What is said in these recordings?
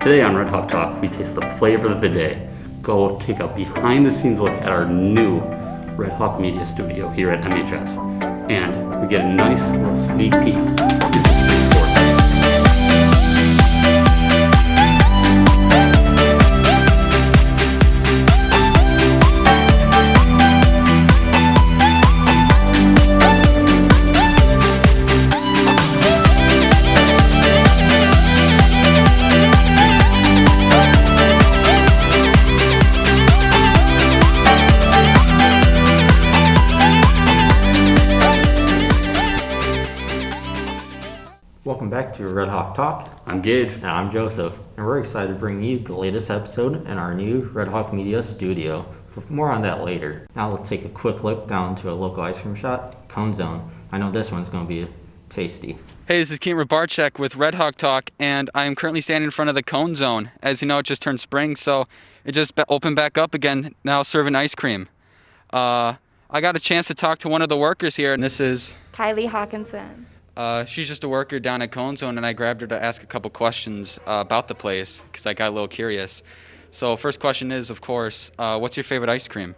Today on Red Hawk Talk, we taste the flavor of the day. Go take a behind-the-scenes look at our new Red Hawk Media Studio here at MHS. And we get a nice little sneak peek into the next door. Welcome back to Red Hawk Talk. I'm Gage. And I'm Joseph, and we're excited to bring you the latest episode in our new Red Hawk Media Studio. More on that later. Now let's take a quick look down to a local ice cream shop, Cone Zone. I know this one's going to be tasty. Hey, this is Keaton Rabarchek with Red Hawk Talk, and I am currently standing in front of the Cone Zone. As you know, it just turned spring, so it just opened back up again, now serving ice cream. I got a chance to talk to one of the workers here, and this is Kylie Hawkinson. She's just a worker down at Cone Zone, and I grabbed her to ask a couple questions about the place because I got a little curious. So first question is, of course, what's your favorite ice cream?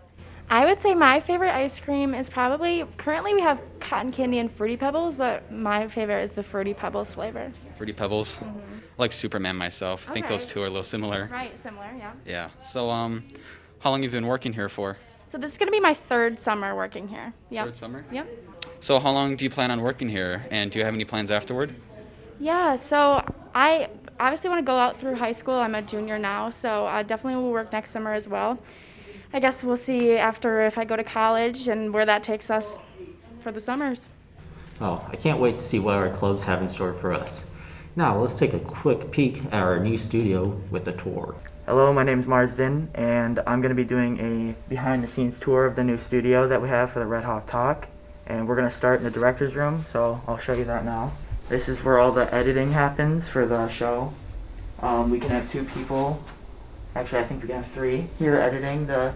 I would say my favorite ice cream is probably, currently we have cotton candy and Fruity Pebbles, but my favorite is the Fruity Pebbles flavor. Fruity Pebbles? I like Superman myself. I think those two are a little similar. Right, similar, yeah. Yeah. So how long have you been working here for? So this is going to be my third summer working here. Yep. Third summer? Yep. So how long do you plan on working here, and do you have any plans afterward? Yeah, so I obviously want to go out through high school. I'm a junior now, so I definitely will work next summer as well. I guess we'll see after if I go to college and where that takes us for the summers. Oh, I can't wait to see what our clubs have in store for us. Now let's take a quick peek at our new studio with a tour. Hello, my name is Marsden, and I'm going to be doing a behind-the-scenes tour of the new studio that we have for the Red Hawk Talk. And we're going to start in the director's room, so I'll show you that now. This is where all the editing happens for the show. We can have two people, actually I think we can have three, here editing the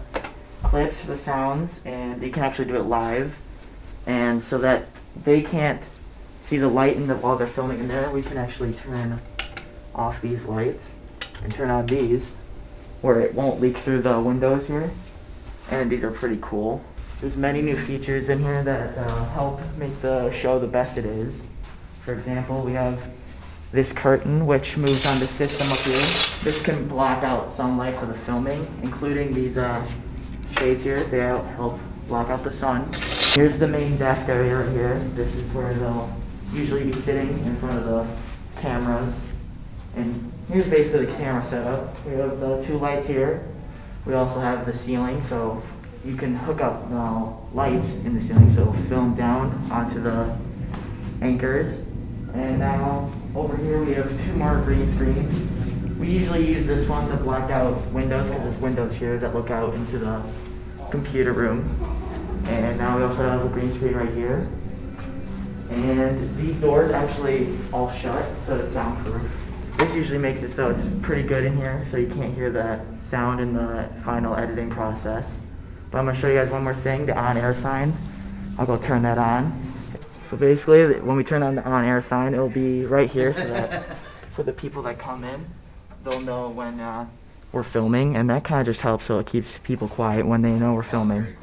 clips for the sounds, and you can actually do it live. And so that they can't see the light while they're filming in there, we can actually turn off these lights and turn on these, where it won't leak through the windows here. And these are pretty cool. There's many new features in here that help make the show the best it is. For example, we have this curtain which moves on the system up here. This can block out sunlight for the filming, including these shades here. They help block out the sun. Here's the main desk area right here. This is where they'll usually be sitting in front of the cameras. And here's basically the camera setup. We have the two lights here. We also have the ceiling, so you can hook up lights in the ceiling, so it'll film down onto the anchors. And now over here we have two more green screens. We usually use this one to black out windows because there's windows here that look out into the computer room. And now we also have a green screen right here. And these doors actually all shut, so it's soundproof. This usually makes it so it's pretty good in here, so you can't hear the sound in the final editing process. But I'm going to show you guys one more thing, the on-air sign. I'll go turn that on. So basically, when we turn on the on-air sign, it'll be right here so that for the people that come in, they'll know when we're filming. And that kind of just helps so it keeps people quiet when they know we're filming.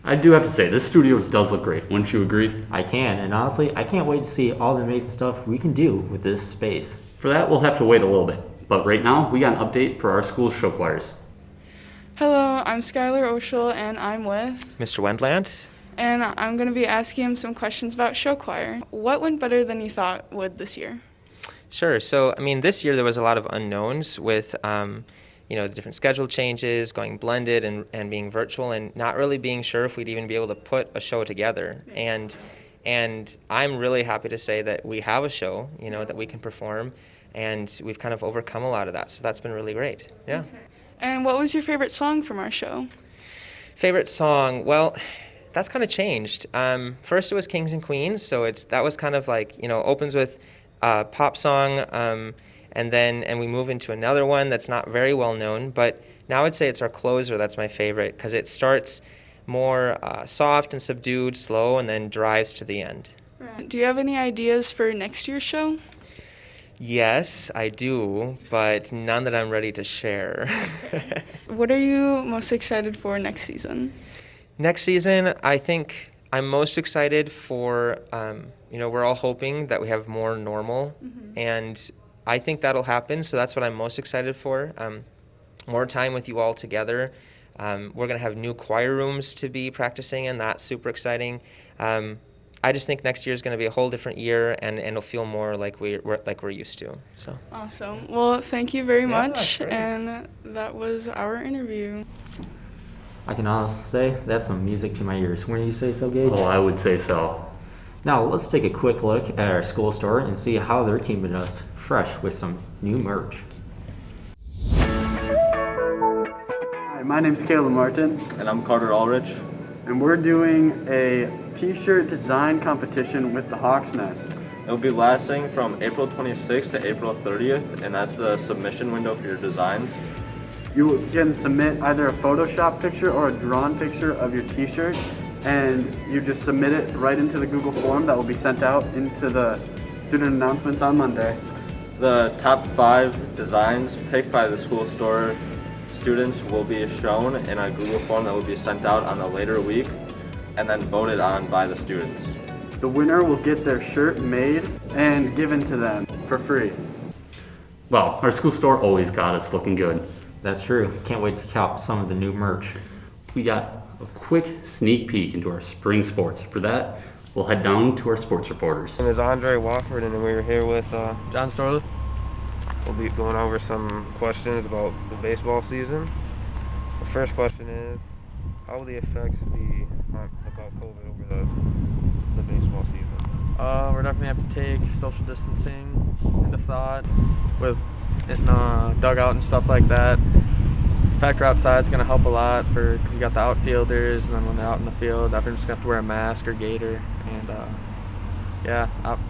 I do have to say, this studio does look great. Wouldn't you agree? I can, and honestly, I can't wait to see all the amazing stuff we can do with this space. For that, we'll have to wait a little bit. But right now, we got an update for our school show choirs. Hello, I'm Skylar Oshel, and I'm with Mr. Wendland. and I'm going to be asking him some questions about show choir. What went better than you thought would this year? Sure. So, this year there was a lot of unknowns with, the different schedule changes, going blended and being virtual, and not really being sure if we'd even be able to put a show together. And I'm really happy to say that we have a show, that we can perform, and we've kind of overcome a lot of that. So that's been really great. Yeah. Okay. And what was your favorite song from our show? Favorite song? Well, that's kind of changed. First it was Kings and Queens, so that was kind of like, opens with a pop song, and we move into another one that's not very well known, but now I'd say it's our closer that's my favorite, because it starts more soft and subdued, slow, and then drives to the end. Right. Do you have any ideas for next year's show? Yes, I do, but none that I'm ready to share. What are you most excited for next season? Next season, I think I'm most excited for, we're all hoping that we have more normal, and I think that'll happen, so that's what I'm most excited for. More time with you all together. We're going to have new choir rooms to be practicing in. That's super exciting. I just think next year is going to be a whole different year, and it'll feel more like we're used to. So Awesome. Well, thank you very much, that's great. and that was our interview. I can honestly say that's some music to my ears. Wouldn't you say so, Gage? Oh, I would say so. Now let's take a quick look at our school store and see how they're keeping us fresh with some new merch. Hi, my name's Caleb Martin, And I'm Carter Ulrich. and we're doing a t-shirt design competition with the Hawk's Nest. It will be lasting from April 26th to April 30th, and that's the submission window for your designs. You can submit either a Photoshop picture or a drawn picture of your t-shirt, and you just submit it right into the Google form that will be sent out into the student announcements on Monday. The top 5 designs picked by the school store students will be shown in a Google form that will be sent out on a later week and then voted on by the students. The winner will get their shirt made and given to them for free. Well, our school store always got us looking good. That's true. Can't wait to cop some of the new merch. We got a quick sneak peek into our spring sports. For that, we'll head down to our sports reporters. My name is Andre Wofford, and we're here with John Storley. We'll be going over some questions about the baseball season. The first question is, how will the effects be about COVID over the baseball season? We're definitely have to take social distancing into thought with in dugout and stuff like that. The fact we're outside is going to help a lot because you got the outfielders, and then when they're out in the field, everyone's going to have to wear a mask or gaiter. And we're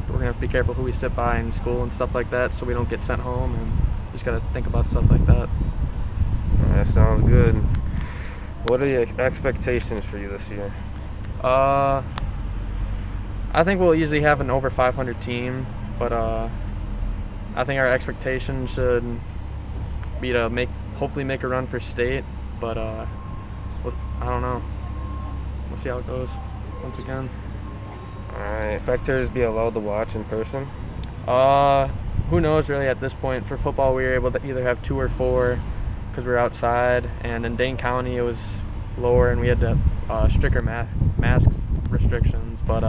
going to have to be careful who we sit by in school and stuff like that so we don't get sent home, and just got to think about stuff like that. That sounds good. What are your expectations for you this year? I think we'll usually have an over 500 team, but I think our expectations should be to hopefully make a run for state, but I don't know. We'll see how it goes once again. Alright, spectators be allowed to watch in person? Who knows really at this point. For football, we were able to either have 2 or 4 because we were outside, and in Dane County it was lower and we had to stricter mask restrictions, but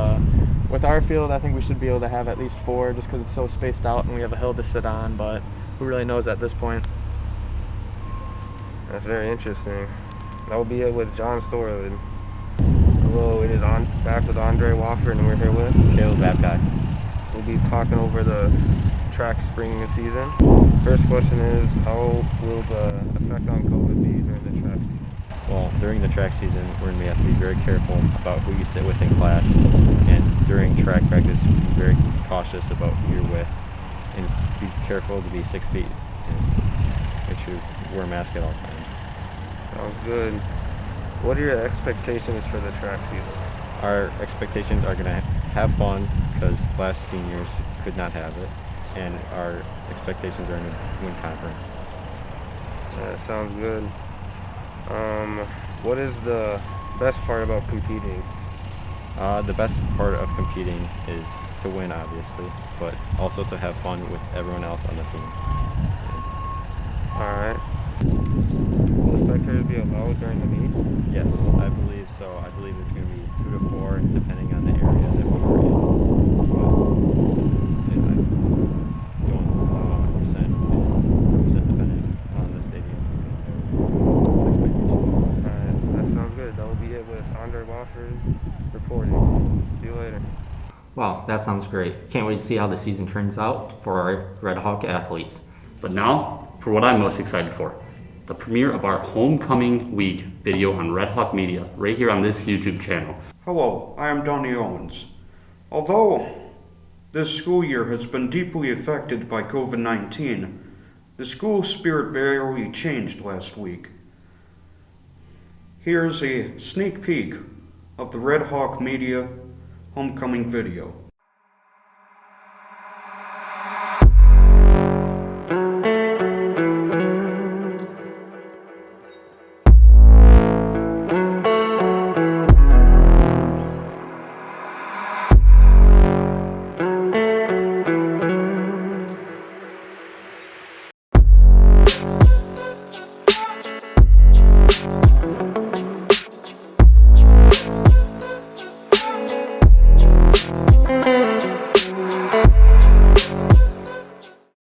with our field I think we should be able to have at least 4 just because it's so spaced out and we have a hill to sit on, but who really knows at this point. That's very interesting. That will be it with John Storley. Hello, it is back with Andre Wofford, and we're here with Caleb Babcock. We'll be talking over the track spring season. First question is, how will the effect on COVID be during the track season? Well, during the track season, we're going to have to be very careful about who you sit with in class, and during track practice, be very cautious about who you're with, and be careful to be 6 feet, and make sure you wear a mask at all times. Sounds good. What are your expectations for the track season? Our expectations are going to have fun because last seniors could not have it, and our expectations are to win conference. That sounds good. What is the best part about competing? The best part of competing is to win, obviously, but also to have fun with everyone else on the team. All right. Will the spectators be allowed during the meets? Yes, I believe so. I believe it's going to be 2 to 4, depending on the area that we are in. But I don't know 100%. It's 100% dependent on the stadium. Expectations. All right, that sounds good. That will be it with Andre Wofford reporting. See you later. Wow, that sounds great. Can't wait to see how the season turns out for our Red Hawk athletes. But now, for what I'm most excited for, the premiere of our Homecoming Week video on Red Hawk Media, right here on this YouTube channel. Hello, I am Donnie Owens. Although this school year has been deeply affected by COVID-19, the school spirit barely changed last week. Here's a sneak peek of the Red Hawk Media Homecoming video.